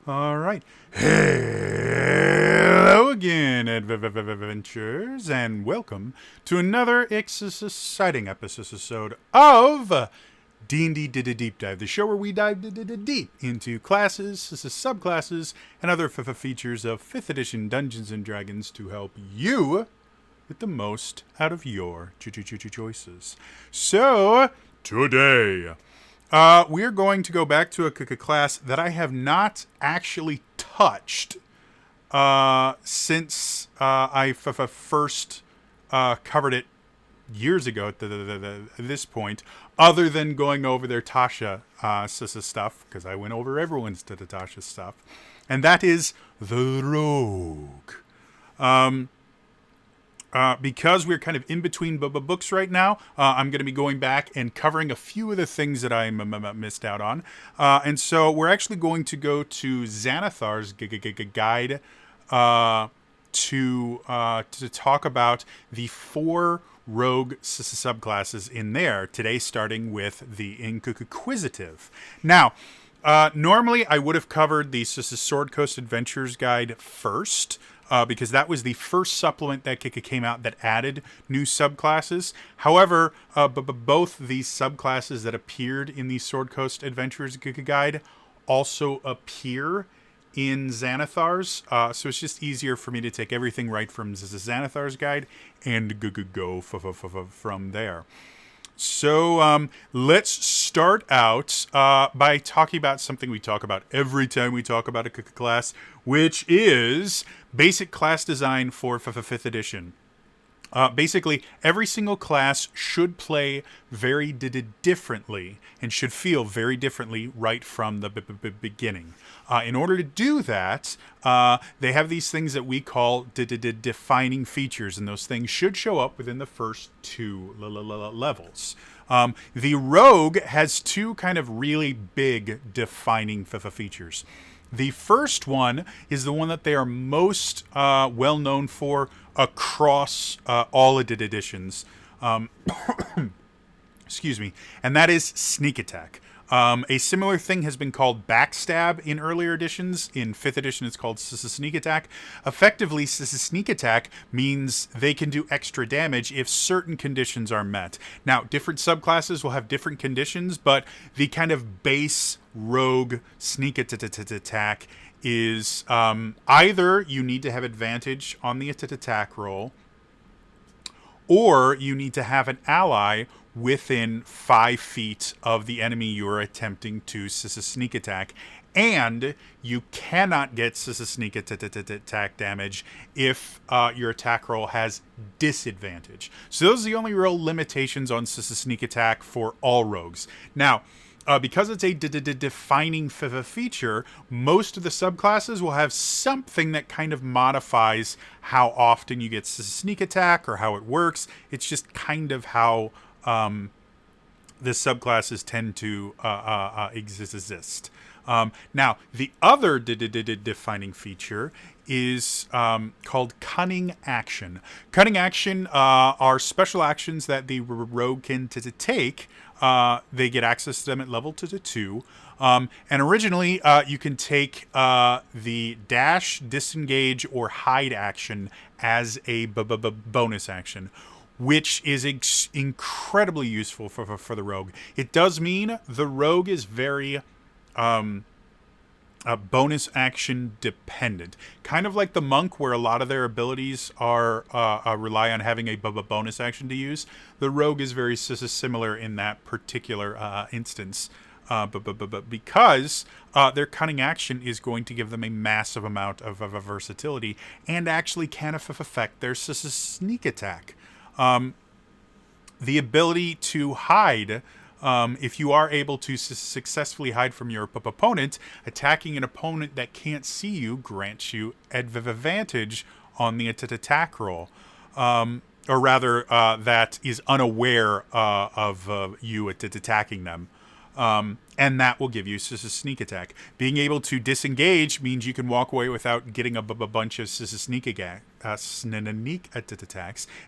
All right. Hello again, adventurers, and welcome to another exciting episode of D&D Deep Dive, the show where we dive deep into classes, subclasses, and other features of 5th edition Dungeons & Dragons to help you get the most out of your choices. So, today, we're going to go back to a class that I have not actually touched since I first covered it years ago at this point, other than going over their Tasha stuff, because I went over everyone's Tasha stuff, and that is the Rogue. Because we're kind of in between books right now, I'm going to be going back and covering a few of the things that I missed out on. And so we're actually going to go to Xanathar's guide to talk about the 4 rogue subclasses in there today, starting with the Inquisitive. Now, normally I would have covered the Sword Coast Adventures guide first, because that was the first supplement that came out that added new subclasses. However, both these subclasses that appeared in the Sword Coast Adventures guide also appear in Xanathar's, so it's just easier for me to take everything right from Xanathar's guide and go from there. So let's start out by talking about something we talk about every time we talk about a class, which is basic class design for 5th edition. Basically, every single class should play very differently and should feel very differently right from the beginning. In order to do that, they have these things that we call defining features, and those things should show up within the first 2 levels. The Rogue has 2 kind of really big defining features. The first one is the one that they are most well known for across all editions. Excuse me. And that is sneak attack. A similar thing has been called backstab in earlier editions. In 5th edition, it's called sneak attack. Effectively, sneak attack means they can do extra damage if certain conditions are met. Now, different subclasses will have different conditions, but the kind of base rogue sneak attack is either you need to have advantage on the attack roll, or you need to have an ally within 5 feet of the enemy you are attempting to sneak attack, and you cannot get sneak attack damage if your attack roll has disadvantage. So those are the only real limitations on sneak attack for all rogues. Now, because it's a defining feature, most of the subclasses will have something that kind of modifies how often you get sneak attack or how it works. It's just kind of how the subclasses tend to exist. Now, the other defining feature is called Cunning Action. Cunning Action are special actions that the rogue can take. They get access to them at level 2. And originally, you can take the dash, disengage, or hide action as a bonus action, which is incredibly useful for the rogue. It does mean the rogue is very bonus action dependent, kind of like the monk, where a lot of their abilities are rely on having a bonus action to use. The rogue is very similar in that particular instance, but because their cunning action is going to give them a massive amount of versatility and actually can affect their sneak attack. The ability to hide. If you are able to successfully hide from your opponent, attacking an opponent that can't see you grants you advantage on the attack roll. Or rather, that is unaware of you attacking them. And that will give you sneak attack. Being able to disengage means you can walk away without getting a bunch of sneak attacks.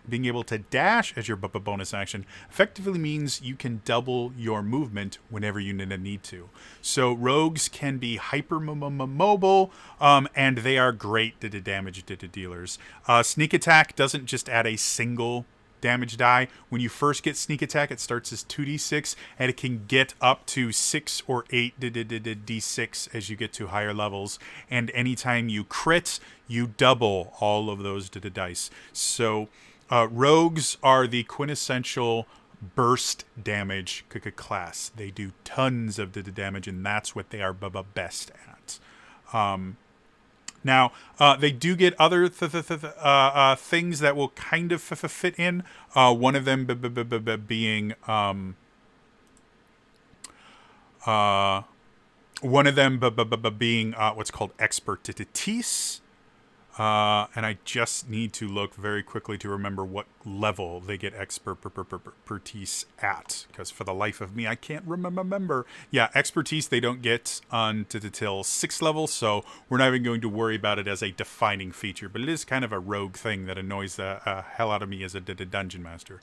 Being able to dash as your bonus action effectively means you can double your movement whenever you need to. So rogues can be hyper mobile, and they are great damage dealers. Sneak attack doesn't just add a single damage die. When you first get sneak attack, it starts as 2d6, and it can get up to 6 or 8 d6 as you get to higher levels. And anytime you crit, you double all of those dice. So rogues are the quintessential burst damage class. They do tons of damage, and that's what they are best at. Now, they do get other things that will kind of fit in. One of them being what's called expertise. And I just need to look very quickly to remember what level they get expertise at, because for the life of me, I can't remember. Yeah, expertise they don't get until 6th level, so we're not even going to worry about it as a defining feature, but it is kind of a rogue thing that annoys the hell out of me as a dungeon master.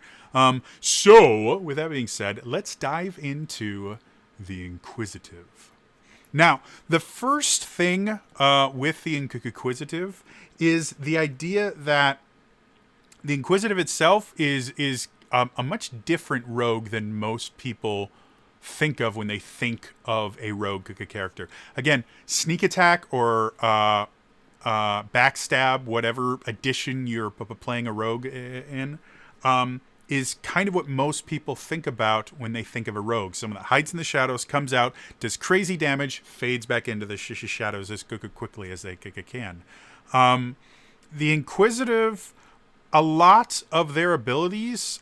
So, with that being said, let's dive into the Inquisitive. Now, the first thing with the Inquisitive is the idea that the Inquisitive itself is a much different rogue than most people think of when they think of a rogue character. Again, sneak attack or backstab, whatever edition you're playing a rogue in, is kind of what most people think about when they think of a rogue. Someone that hides in the shadows, comes out, does crazy damage, fades back into the shadows as quickly as they can. The Inquisitive, a lot of their abilities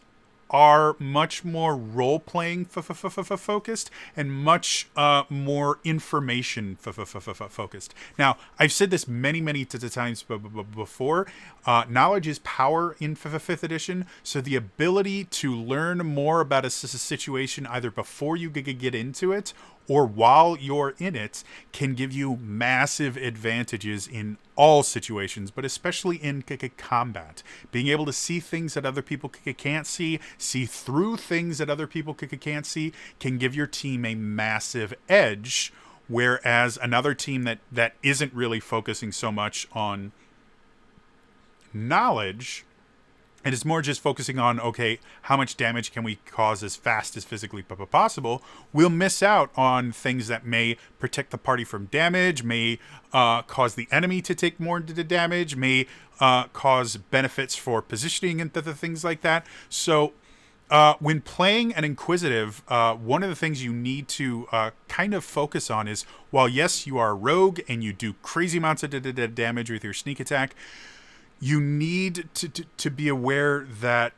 are much more role-playing focused and much more information focused. Now, I've said this many times before. Knowledge is power in 5th edition, so the ability to learn more about a situation either before you get into it or while you're in it can give you massive advantages in all situations, but especially in combat. Being able to see things that other people can't see through things that other people can't see, can give your team a massive edge, whereas another team that isn't really focusing so much on knowledge, and it's more just focusing on, okay, how much damage can we cause as fast as physically possible, we'll miss out on things that may protect the party from damage, may cause the enemy to take more damage, may cause benefits for positioning and things like that. So when playing an Inquisitive, one of the things you need to kind of focus on is, while yes, you are a rogue and you do crazy amounts of damage with your sneak attack, you need to be aware that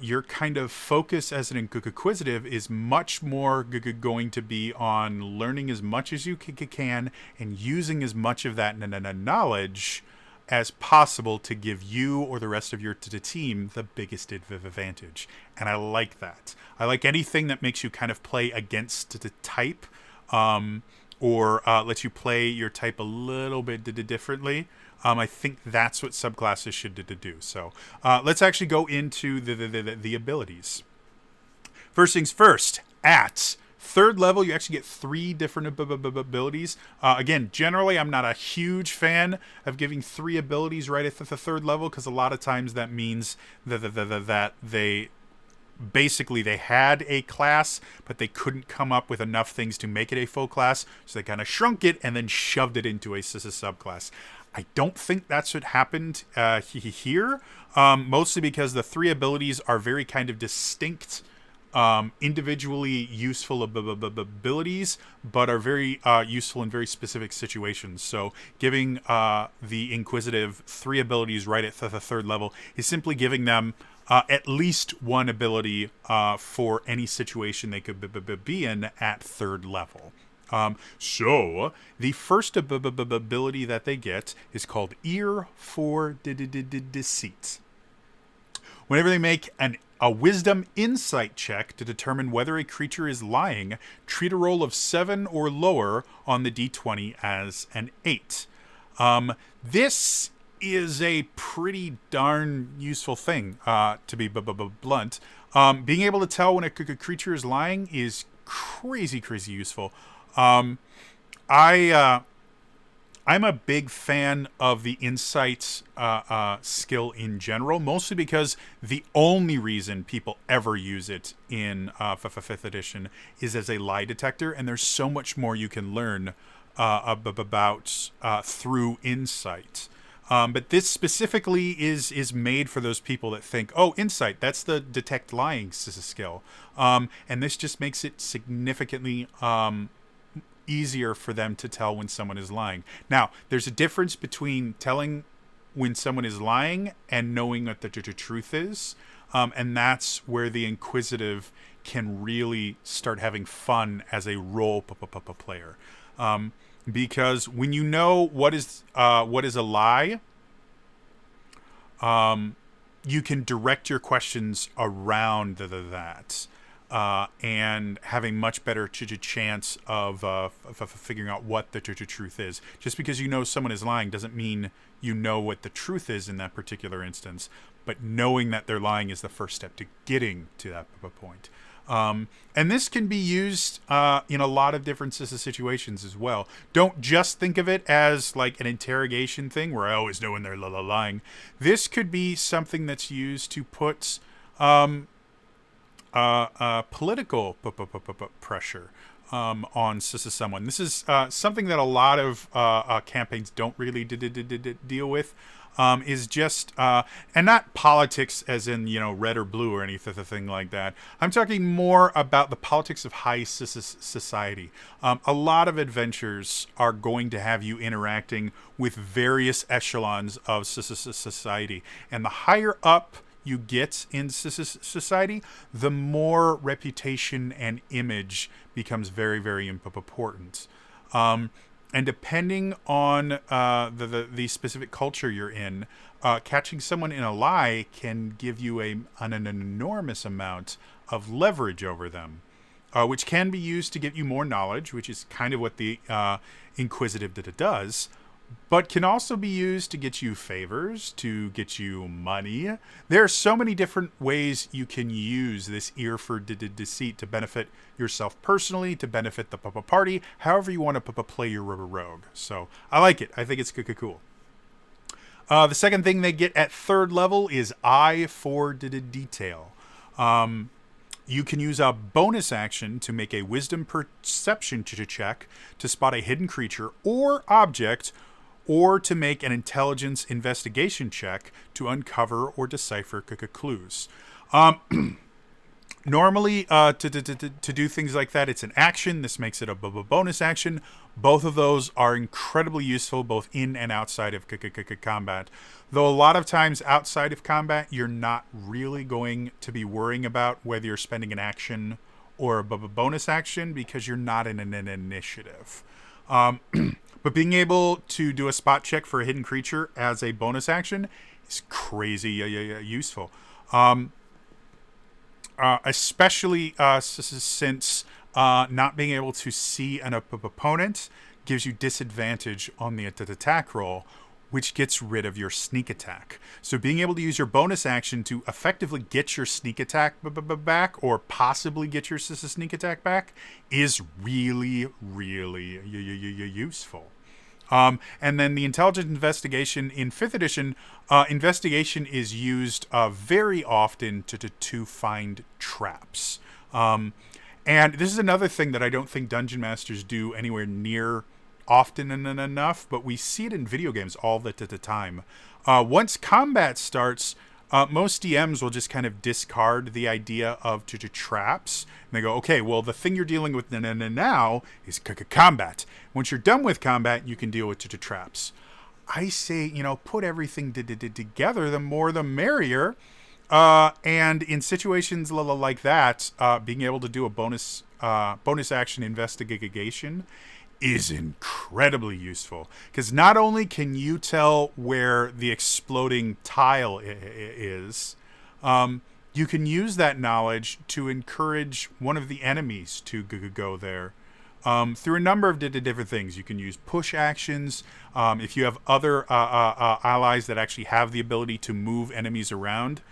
your kind of focus as an Inquisitive is much more going to be on learning as much as you can and using as much of that knowledge as possible to give you or the rest of your team the biggest advantage. And I like that. I like anything that makes you kind of play against the type, or lets you play your type a little bit differently. I think that's what subclasses should do. So let's actually go into the abilities. First things first, at 3rd level, you actually get 3 different abilities. Again, generally, I'm not a huge fan of giving 3 abilities right at the 3rd level, because a lot of times that means that they had a class, but they couldn't come up with enough things to make it a full class, so they kind of shrunk it and then shoved it into a subclass. I don't think that's what happened here, mostly because the 3 abilities are very kind of distinct, individually useful abilities, but are very useful in very specific situations. So giving the Inquisitive 3 abilities right at the 3rd level is simply giving them at least one ability for any situation they could be in at 3rd level. So the first ability that they get is called For Deceit. Whenever they make a wisdom insight check to determine whether a creature is lying, treat a roll of 7 or lower on the d20 as an 8. This is a pretty darn useful thing, to be blunt. Being able to tell when a creature is lying is crazy useful. I'm a big fan of the insights skill in general, mostly because the only reason people ever use it in 5th edition is as a lie detector, and there's so much more you can learn about through insight. But this specifically is made for those people that think, oh, insight, that's the detect lying skill. And this just makes it significantly easier for them to tell when someone is lying. Now, there's a difference between telling when someone is lying and knowing what the truth is. And that's where the Inquisitive can really start having fun as a role player. Because when you know what is a lie, you can direct your questions around that. And having much better chance of figuring out what the truth is. Just because you know someone is lying doesn't mean you know what the truth is in that particular instance, but knowing that they're lying is the first step to getting to that point. And this can be used in a lot of different situations as well. Don't just think of it as like an interrogation thing where I always know when they're lying. This could be something that's used to put political pressure on someone. This is something that a lot of campaigns don't really deal with. Is just and not politics as in red or blue or anything like that. I'm talking more about the politics of high society. A lot of adventures are going to have you interacting with various echelons of society, and the higher up you get in society, the more reputation and image becomes very important. And depending on the specific culture you're in, catching someone in a lie can give you an enormous amount of leverage over them, which can be used to get you more knowledge, which is kind of what the Inquisitive does, but can also be used to get you favors, to get you money. There are so many different ways you can use this ear for deceit to benefit yourself personally, to benefit the party, however you want to play your rogue. So I like it. I think it's cool. The second thing they get at 3rd level is Eye for Detail. You can use a bonus action to make a wisdom perception check to spot a hidden creature or object, or to make an intelligence investigation check to uncover or decipher clues. Normally, to do things like that, it's an action. This makes it a bonus action. Both of those are incredibly useful, both in and outside of combat. Though a lot of times outside of combat, you're not really going to be worrying about whether you're spending an action or a bonus action because you're not in an initiative. But being able to do a spot check for a hidden creature as a bonus action is crazy useful. Especially since not being able to see an opponent gives you disadvantage on the attack roll, which gets rid of your sneak attack. So being able to use your bonus action to effectively get your sneak attack back, or possibly get your sneak attack back, is really useful. And then the intelligence investigation in 5th edition, investigation is used very often to find traps. And this is another thing that I don't think dungeon masters do anywhere near often enough, but we see it in video games all the time. Once combat starts, most DMs will just kind of discard the idea of traps. And they go, okay, well, the thing you're dealing with now is combat. Once you're done with combat, you can deal with traps. I say, put everything together, the more the merrier. And in situations like that, being able to do a bonus action investigation is incredibly useful, because not only can you tell where the exploding tile is, You can use that knowledge to encourage one of the enemies to go there. Through a number of different things. You can use push actions. If you have other allies that actually have the ability to move enemies around,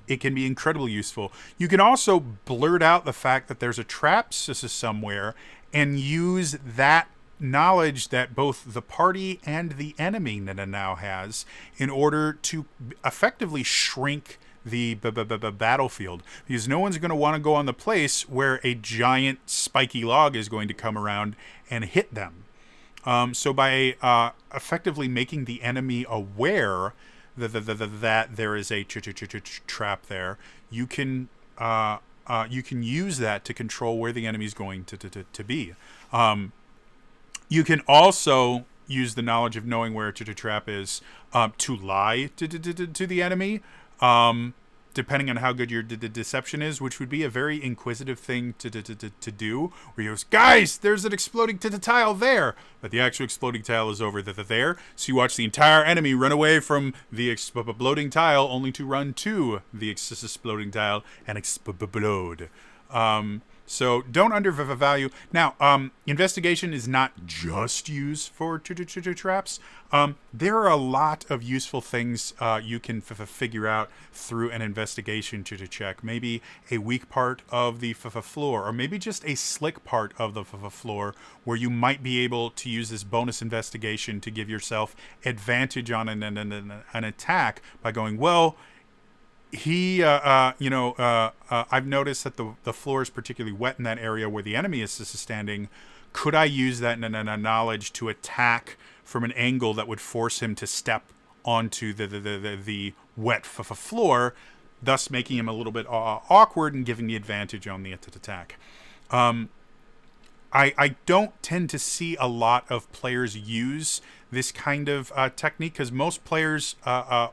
it can be incredibly useful. You can also blurt out the fact that there's a trap somewhere and use that knowledge that both the party and the enemy now has in order to effectively shrink the battlefield, because no one's going to want to go on the place where a giant spiky log is going to come around and hit them. So by effectively making the enemy aware that there is a trap there, you can use that to control where the enemy is going to be. You can also use the knowledge of knowing where a trap is to lie to the enemy, depending on how good your deception is, which would be a very inquisitive thing to do, where you go, guys, there's an exploding tile there, but the actual exploding tile is over there, so you watch the entire enemy run away from the exploding tile, only to run to the exploding tile and explode. So don't undervalue. Now, investigation is not just used for traps. There are a lot of useful things you can figure out through an investigation check. Maybe a weak part of the floor, or maybe just a slick part of the floor, where you might be able to use this bonus investigation to give yourself advantage on an attack by going, well, I've noticed that the floor is particularly wet in that area where the enemy is standing. Could I use that knowledge to attack from an angle that would force him to step onto the wet floor, thus making him a little bit awkward and giving the advantage on the attack? I don't tend to see a lot of players use this kind of technique, because most players,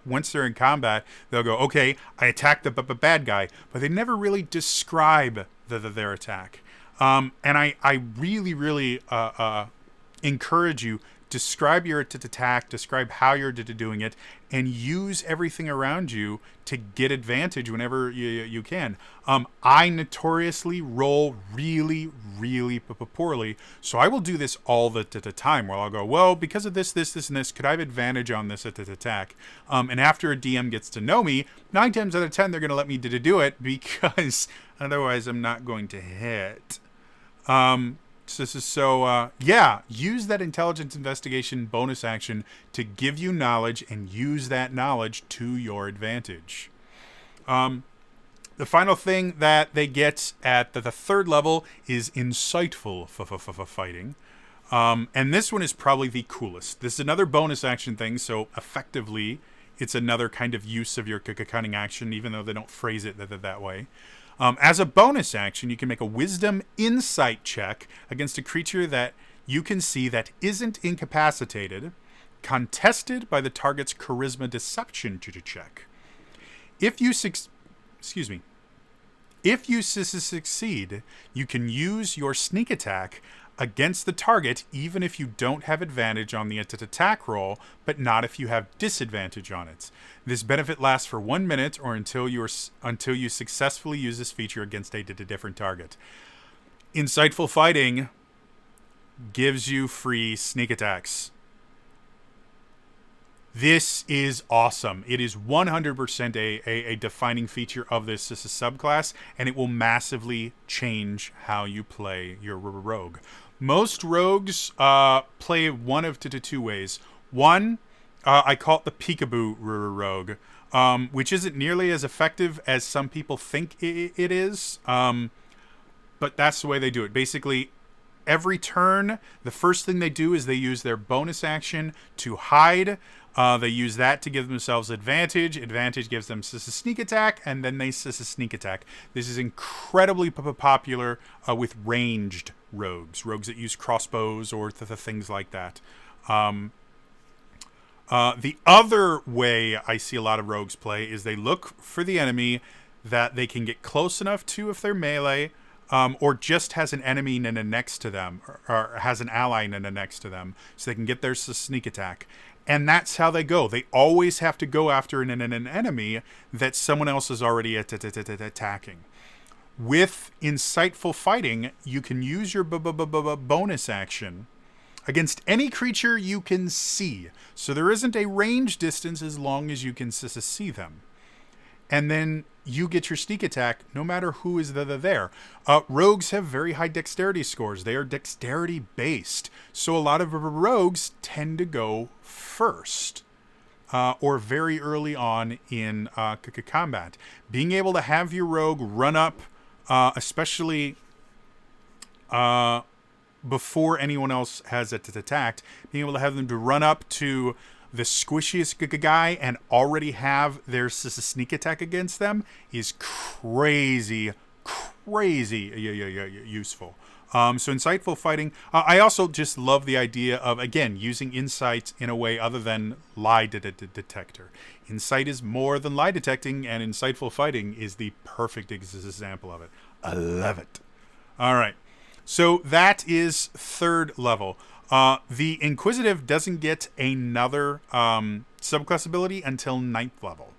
once they're in combat, they'll go, okay, I attacked the bad guy, but they never really describe their attack. And I really encourage you, describe your attack, describe how you're doing it, and use everything around you to get advantage whenever you can. I notoriously roll really poorly, so I will do this all the time, where I'll go, well, because of this, and this, could I have advantage on this attack? And after a DM gets to know me, 9 times out of 10, they're going to let me do it, because otherwise I'm not going to hit. Use that intelligence investigation bonus action to give you knowledge, and use that knowledge to your advantage. The final thing that they get at the third level is insightful fighting. And this one is probably the coolest. This is another bonus action thing, so effectively it's another kind of use of your cunning action, even though they don't phrase it that way. As a bonus action, you can make a wisdom insight check against a creature that you can see that isn't incapacitated, contested by the target's charisma deception check. If you succeed, you can use your sneak attack against the target, even if you don't have advantage on the attack roll, but not if you have disadvantage on it. This benefit lasts for 1 minute, or until you successfully use this feature against a different target. Insightful fighting gives you free sneak attacks. This is awesome. It is 100% a defining feature of this subclass, and it will massively change how you play your rogue. Most rogues play one of two ways. One, I call it the peekaboo rogue, which isn't nearly as effective as some people think it is, but that's the way they do it. Basically, every turn, the first thing they do is they use their bonus action to hide. They use that to give themselves advantage. Advantage gives them sneak attack, and then they sneak attack. This is incredibly popular with ranged rogues that use crossbows or things like that. The other way I see a lot of rogues play is they look for the enemy that they can get close enough to if they're melee, or just has an enemy next to them, or has an ally next to them, so they can get their sneak attack. And that's how they go. They always have to go after an enemy that someone else is already attacking. With insightful fighting, you can use your bonus action against any creature you can see. So there isn't a range distance as long as you can see them. And then you get your sneak attack no matter who is there. Rogues have very high dexterity scores. They are dexterity based. So a lot of rogues tend to go first or very early on in combat. Being able to have your rogue run up, especially before anyone else has attacked, being able to have them to run up to the squishiest guy and already have their sneak attack against them is crazy useful. So insightful fighting. I also just love the idea of, again, using insight in a way other than lie detector. Insight is more than lie detecting, and insightful fighting is the perfect example of it. I love it. All right. So that is third level. The Inquisitive doesn't get another subclass ability until 9th level.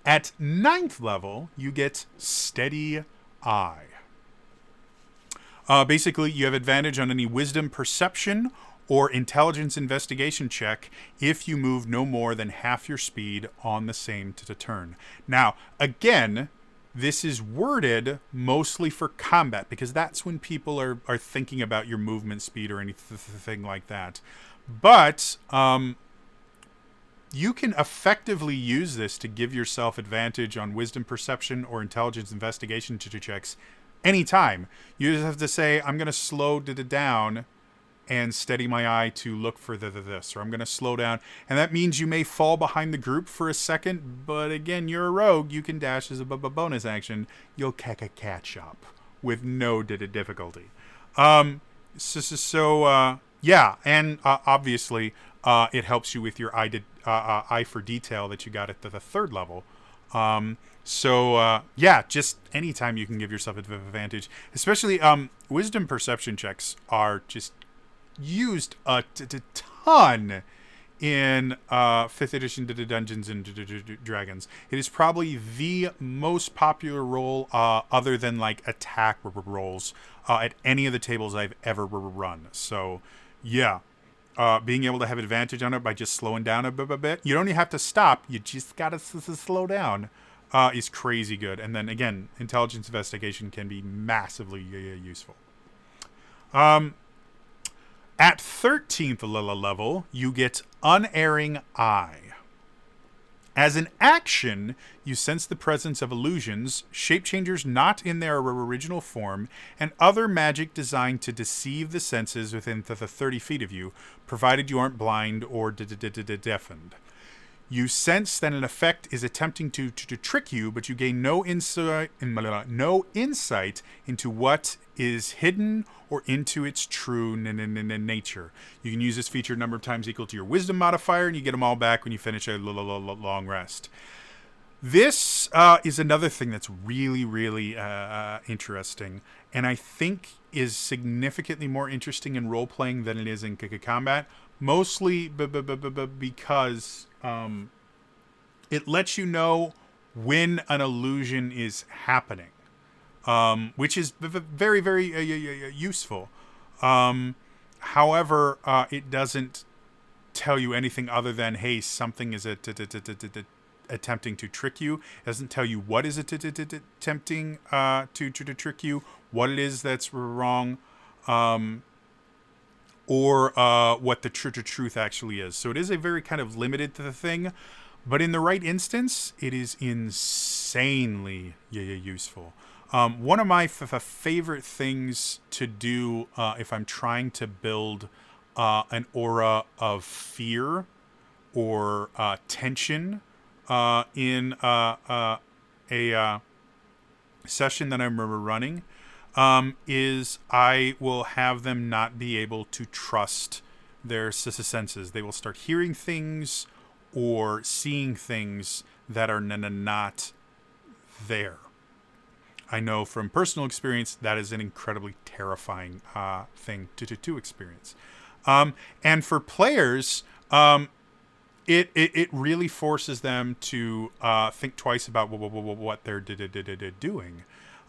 At 9th level, you get Steady Eye. Basically, you have advantage on any wisdom perception or intelligence investigation check if you move no more than half your speed on the same turn. Now, again, this is worded mostly for combat because that's when people are thinking about your movement speed or anything like that. But you can effectively use this to give yourself advantage on wisdom perception or intelligence investigation checks anytime. You just have to say, I'm going to slow down and steady my eye to look for this, or I'm going to slow down. And that means you may fall behind the group for a second, but again, you're a rogue. You can dash as a bonus action. You'll catch up with no difficulty. Yeah, and obviously, it helps you with your eye for detail that you got at the third level. Yeah, just anytime you can give yourself an advantage, especially wisdom perception checks are just used a ton in 5th edition Dungeons and Dragons. It is probably the most popular role other than like attack rolls at any of the tables I've ever run. So yeah, being able to have advantage on it by just slowing down a bit. You don't even have to stop. You just gotta slow down. Is crazy good. And then again, intelligence investigation can be massively useful. At 13th level, you get Unerring Eye. As an action, you sense the presence of illusions, shape-changers not in their original form, and other magic designed to deceive the senses within the 30 feet of you, provided you aren't blind or deafened. You sense that an effect is attempting to trick you, but you gain no insight into what is hidden or into its true nature. You can use this feature a number of times equal to your wisdom modifier, and you get them all back when you finish a long rest. This is another thing that's really interesting, and I think is significantly more interesting in role-playing than it is in combat, mostly because it lets you know when an illusion is happening, which is very useful. However, it doesn't tell you anything other than, hey, something is attempting to trick you. It doesn't tell you what is attempting to trick you, what it is that's wrong, or what the truth actually is. So it is a very kind of limited thing, but in the right instance, it is insanely useful. One of my favorite things to do if I'm trying to build an aura of fear or tension in a session that I'm running is I will have them not be able to trust their senses. They will start hearing things or seeing things that are not there. I know from personal experience that is an incredibly terrifying thing to experience. And for players, it really forces them to think twice about what they're doing.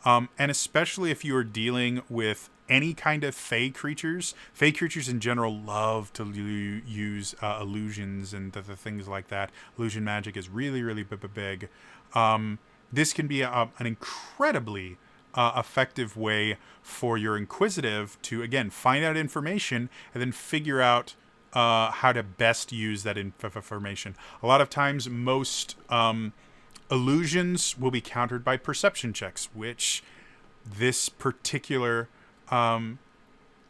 And especially if you are dealing with any kind of fey creatures. Fey creatures in general love to use illusions and the things like that. Illusion magic is really, really big. This can be an incredibly effective way for your Inquisitive to, again, find out information and then figure out how to best use that information. A lot of times, most illusions will be countered by perception checks, which this particular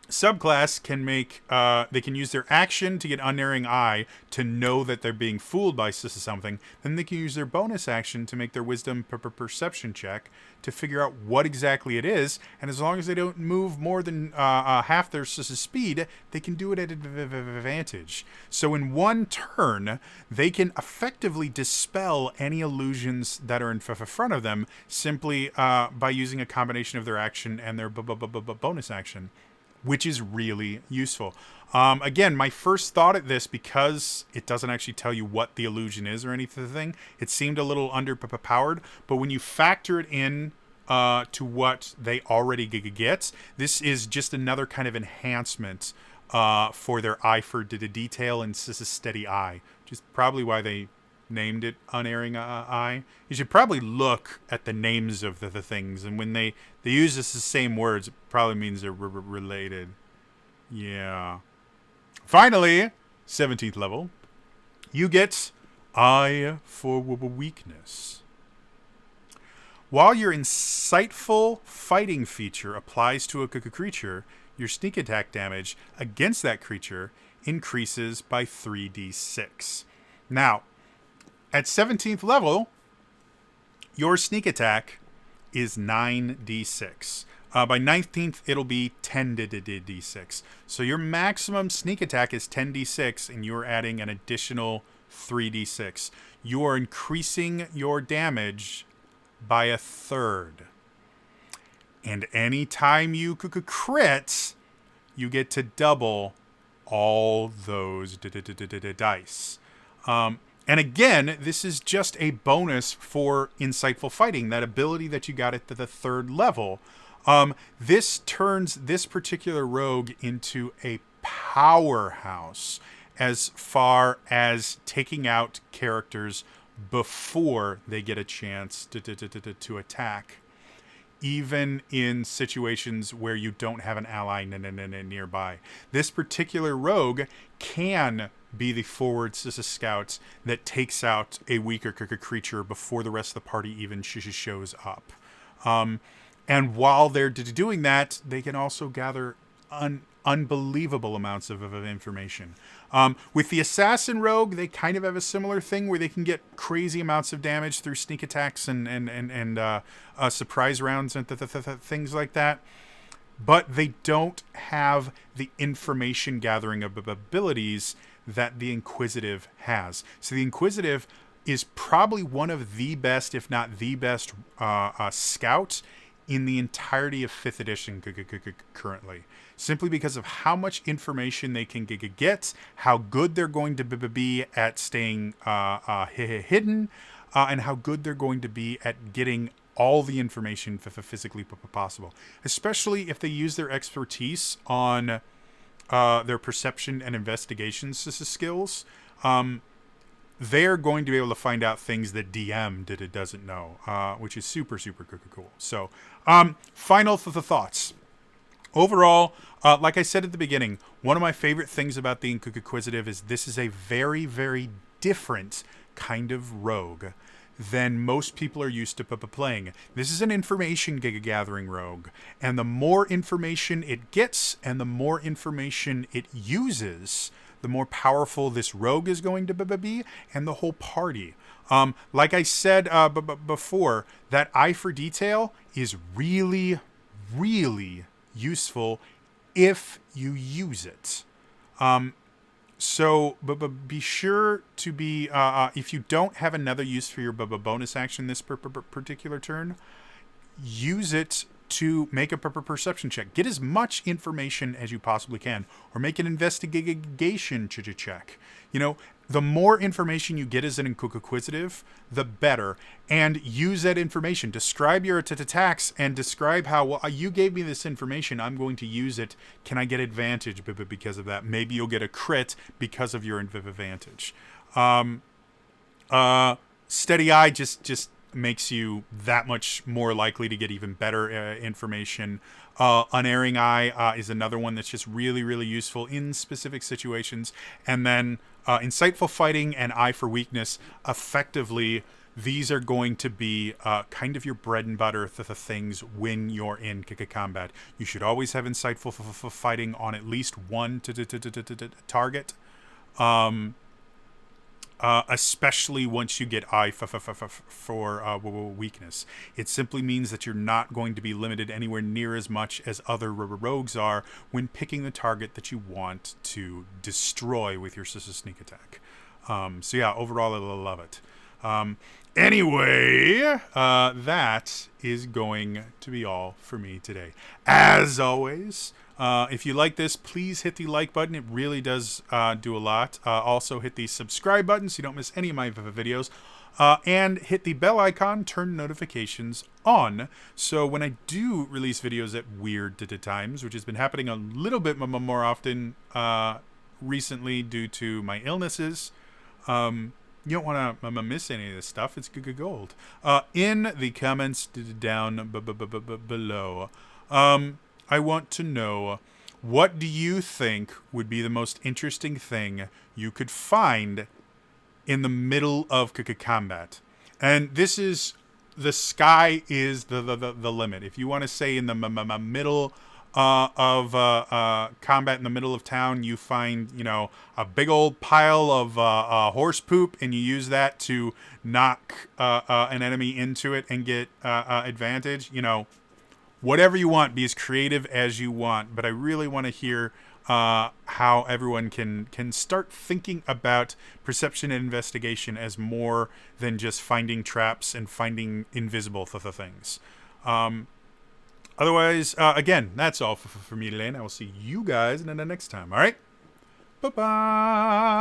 subclass can make. They can use their action to get Unerring Eye to know that they're being fooled by something. Then they can use their bonus action to make their Wisdom perception check to figure out what exactly it is. And as long as they don't move more than half their speed, they can do it at advantage. So in one turn, they can effectively dispel any illusions that are in front of them simply by using a combination of their action and their bonus action, which is really useful. Again, my first thought at this, because it doesn't actually tell you what the illusion is or anything, it seemed a little underpowered. But when you factor it in to what they already get, this is just another kind of enhancement for their eye for detail and steady eye, which is probably why they named it Unerring Eye. You should probably look at the names of the things, and when they use the same words, it probably means they're related. Yeah. Finally, 17th level, you get Eye for Weakness. While your insightful fighting feature applies to a creature, your sneak attack damage against that creature increases by 3d6. Now, at 17th level, your sneak attack is 9d6. By 19th, it'll be 10d6. So your maximum sneak attack is 10d6, and you're adding an additional 3d6. You are increasing your damage by a third. And anytime you crit, you get to double all those dice. And again, this is just a bonus for Insightful Fighting, that ability that you got at the third level. This turns this particular rogue into a powerhouse as far as taking out characters before they get a chance to attack, even in situations where you don't have an ally nearby. This particular rogue can be the forward scout that takes out a weaker creature before the rest of the party even shows up. And while they're doing that, they can also gather unbelievable amounts of information. With the assassin rogue, they kind of have a similar thing where they can get crazy amounts of damage through sneak attacks and surprise rounds and things like that. But they don't have the information gathering abilities that the Inquisitive has. So the Inquisitive is probably one of the best, if not the best, scout in the entirety of 5th edition currently, simply because of how much information they can get, how good they're going to be at staying hidden, and how good they're going to be at getting all the information physically possible, especially if they use their expertise on their perception and investigation skills. They're going to be able to find out things that DM doesn't know, which is super cool. So, final thoughts. Overall, like I said at the beginning, one of my favorite things about the Inquisitive is this is a very, very different kind of rogue than most people are used to playing. This is an information gathering rogue, and the more information it gets and the more information it uses, the more powerful this rogue is going to be, and the whole party. Like I said before, that eye for detail is really, really useful if you use it. So be sure to be, if you don't have another use for your bonus action this particular turn, use it to make a proper perception check. Get as much information as you possibly can, or make an investigation check. You know, the more information you get as an Inquisitive, the better. And use that information. Describe your attacks and describe how, well, you gave me this information. I'm going to use it. Can I get advantage because of that? Maybe you'll get a crit because of your advantage. Steady Eye just makes you that much more likely to get even better information. Unerring Eye is another one that's just really, really useful in specific situations. And then Insightful Fighting and Eye for Weakness, effectively, these are going to be kind of your bread and butter things when you're in combat. You should always have Insightful Fighting on at least one target. Especially once you get Eye for weakness. It simply means that you're not going to be limited anywhere near as much as other rogues are when picking the target that you want to destroy with your sneak attack. So yeah, overall I love it. Anyway, that is going to be all for me today. As always, if you like this, please hit the like button. It really does do a lot. Also, hit the subscribe button so you don't miss any of my videos. And hit the bell icon, turn notifications on. So when I do release videos at weird times, which has been happening a little bit more often recently due to my illnesses, you don't want to miss any of this stuff. It's good gold. In the comments down below, I want to know, what do you think would be the most interesting thing you could find in the middle of combat? And this is, the sky is the limit. If you want to say in the middle of combat, in the middle of town, you find, you know, a big old pile of horse poop, and you use that to knock an enemy into it and get advantage, you know, whatever you want, be as creative as you want. But I really want to hear how everyone can start thinking about perception and investigation as more than just finding traps and finding invisible things. Otherwise, again, that's all for me today, and I will see you guys in the next time. All right? Bye-bye.